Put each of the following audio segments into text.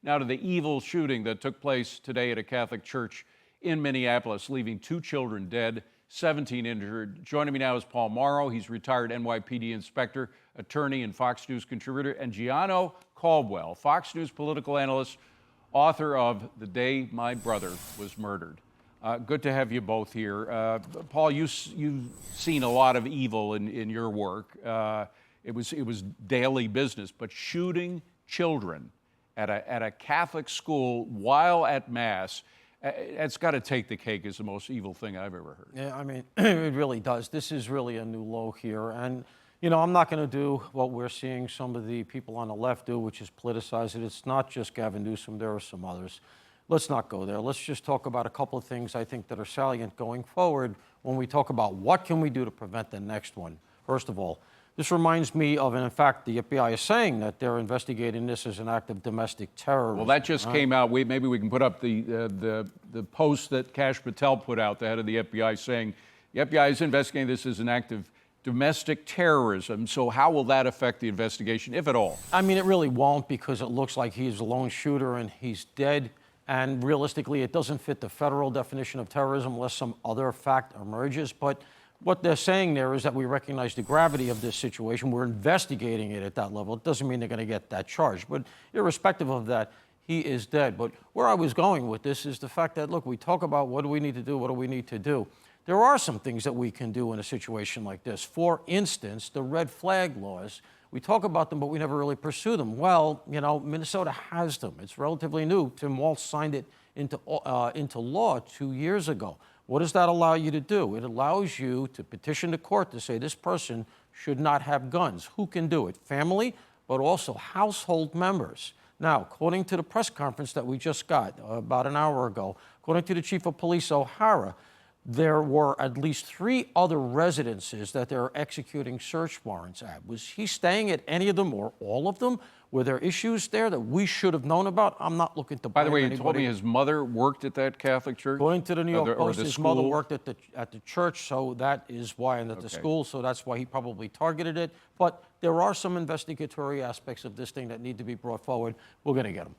Now to the evil shooting that took place today at a Catholic church in Minneapolis, leaving 2 children dead, 17 injured. Joining me now is Paul Mauro. He's retired NYPD inspector, attorney, and Fox News contributor, and Gianno Caldwell, Fox News political analyst, author of The Day My Brother Was Murdered. Good to have you both here. Paul, you've seen a lot of evil in your work. It was daily business, but shooting children at a Catholic school while at Mass, it's got to take the cake as the most evil thing I've ever heard. Yeah, I mean, it really does. This is really a new low here. And, you know, I'm not going to do what we're seeing some of the people on the left do, which is politicize it. It's not just Gavin Newsom. There are some others. Let's not go there. Let's just talk about a couple of things I think that are salient going forward when we talk about what can we do to prevent the next one. First of all, this reminds me of, and in fact, the FBI is saying that they're investigating this as an act of domestic terrorism. Well, that just came out. Maybe we can put up the post that Kash Patel put out, the head of the FBI, saying the FBI is investigating this as an act of domestic terrorism. So how will that affect the investigation, if at all? I mean, it really won't, because it looks like he's a lone shooter and he's dead. And realistically, it doesn't fit the federal definition of terrorism unless some other fact emerges. But what they're saying there is that we recognize the gravity of this situation. We're investigating it at that level. It doesn't mean they're going to get that charge. But irrespective of that, he is dead. But where I was going with this is the fact that, look, we talk about what do we need to do, what do we need to do. There are some things that we can do in a situation like this. For instance, the red flag laws. We talk about them, but we never really pursue them. Well, you know, Minnesota has them. It's relatively new. Tim Walz signed it into law 2 years ago. What does that allow you to do? It allows you to petition the court to say this person should not have guns. Who can do it? Family, but also household members. Now, according to the press conference that we just got about an hour ago, according to the chief of police, O'Hara, there were at least 3 other residences that they're executing search warrants at. Was he staying at any of them or all of them? Were there issues there that we should have known about? I'm not looking to blame anybody. By the way, you told me his mother worked at that Catholic church? According to the New York Post, his mother school? worked at the church, so that is why, and at the school, so that's why he probably targeted it. But there are some investigatory aspects of this thing that need to be brought forward. We're going to get them.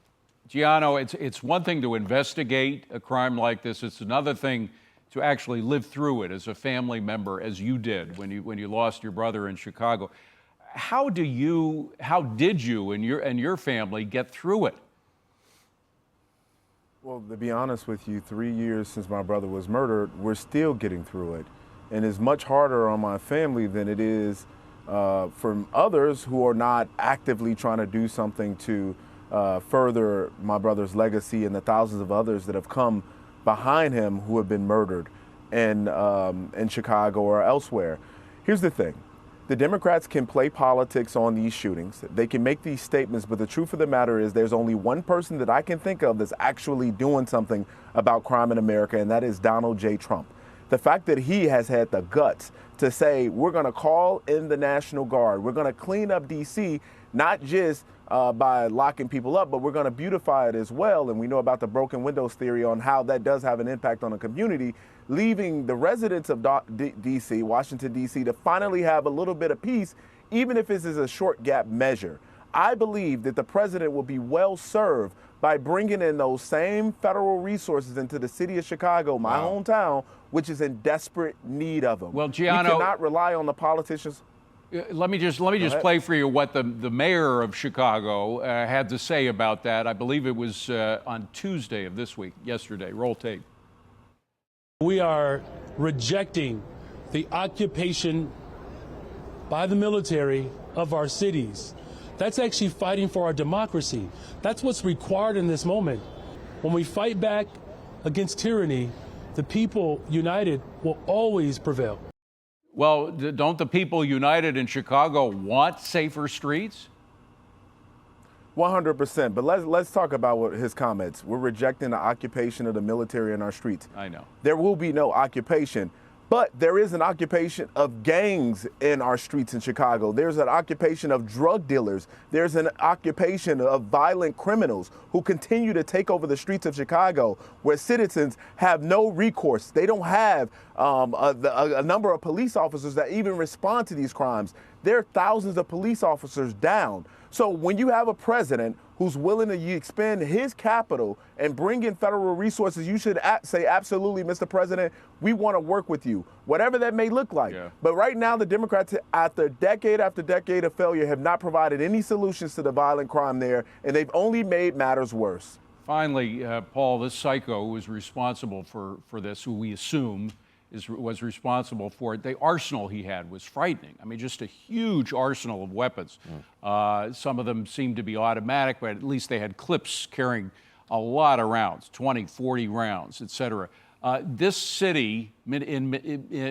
Gianno, it's one thing to investigate a crime like this. It's another thing to actually live through it as a family member, as you did when you lost your brother in Chicago. How did you and your family get through it? Well, to be honest with you, 3 years since my brother was murdered, we're still getting through it. And it's much harder on my family than it is for others who are not actively trying to do something to further my brother's legacy and the thousands of others that have come behind him who have been murdered in Chicago or elsewhere. Here's the thing. The Democrats can play politics on these shootings. They can make these statements, but the truth of the matter is there's only one person that I can think of that's actually doing something about crime in America, and that is Donald J. Trump. The fact that he has had the guts to say, we're going to call in the National Guard, we're going to clean up D.C., not just by locking people up, but we're going to beautify it as well. And we know about the broken windows theory on how that does have an impact on a community, leaving the residents of D.C., Washington, D.C., to finally have a little bit of peace, even if this is a short gap measure. I believe that the president will be well served by bringing in those same federal resources into the city of Chicago, my hometown, which is in desperate need of them. Well, Gianno, we cannot rely on the politicians. Let me just play for you what the mayor of Chicago had to say about that. I believe it was on Tuesday of this week, yesterday. Roll tape. We are rejecting the occupation by the military of our cities. That's actually fighting for our democracy. That's what's required in this moment. When we fight back against tyranny, the people united will always prevail. Well, don't the people united in Chicago want safer streets? 100%. But let's talk about his comments. We're rejecting the occupation of the military in our streets. I know. There will be no occupation. But there is an occupation of gangs in our streets in Chicago. There's an occupation of drug dealers. There's an occupation of violent criminals who continue to take over the streets of Chicago, where citizens have no recourse. They don't have a number of police officers that even respond to these crimes. there are thousands of police officers down. So when you have a president who's willing to expend his capital and bring in federal resources, you should say, absolutely, Mr. President, we want to work with you, whatever that may look like. Yeah. But right now, the Democrats, after decade of failure, have not provided any solutions to the violent crime there, and they've only made matters worse. Finally, Paul, this psycho who was responsible for this, who we assume was responsible for it, the arsenal he had was frightening. I mean, just a huge arsenal of weapons. Some of them seemed to be automatic, but at least they had clips carrying a lot of rounds, 20, 40 rounds, et cetera. This city, in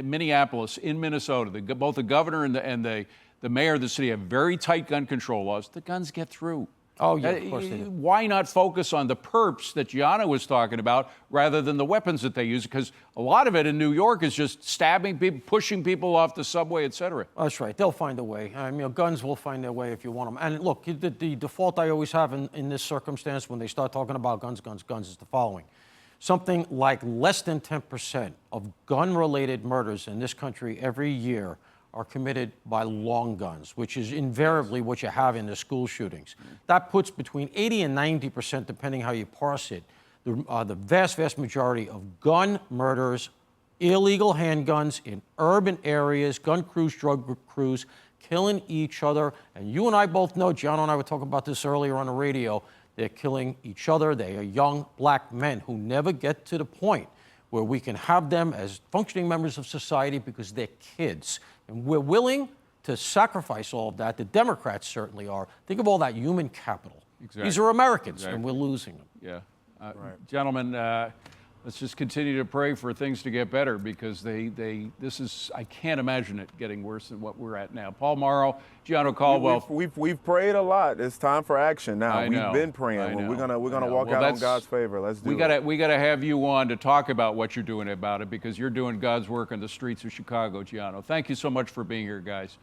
Minneapolis, in Minnesota, both the governor and the mayor of the city have very tight gun control laws. The guns get through. Oh, yeah, of course they do. Why not focus on the perps that Gianno was talking about rather than the weapons that they use? Because a lot of it in New York is just stabbing people, pushing people off the subway, et cetera. That's right. They'll find a way. I mean, guns will find their way if you want them. And look, the default I always have in this circumstance when they start talking about guns is the following. Something like less than 10% of gun-related murders in this country every year are committed by long guns, which is invariably what you have in the school shootings. That puts between 80 and 90%, depending how you parse it, the vast, vast majority of gun murders, illegal handguns in urban areas, gun crews, drug crews, killing each other. And you and I both know, Gianno and I were talking about this earlier on the radio, they're killing each other. They are young black men who never get to the point where we can have them as functioning members of society because they're kids. And we're willing to sacrifice all of that. The Democrats certainly are. Think of all that human capital. Exactly. These are Americans, Exactly. and we're losing them. Yeah. Gentlemen, let's just continue to pray for things to get better because this is, I can't imagine it getting worse than what we're at now. Paul Mauro, Gianno Caldwell. We've prayed a lot. It's time for action now. I know, We've been praying. I know, We're gonna walk Well, out on that's- God's favor. Let's do it. We gotta have you on to talk about what you're doing about it because you're doing God's work on the streets of Chicago, Gianno. Thank you so much for being here, guys.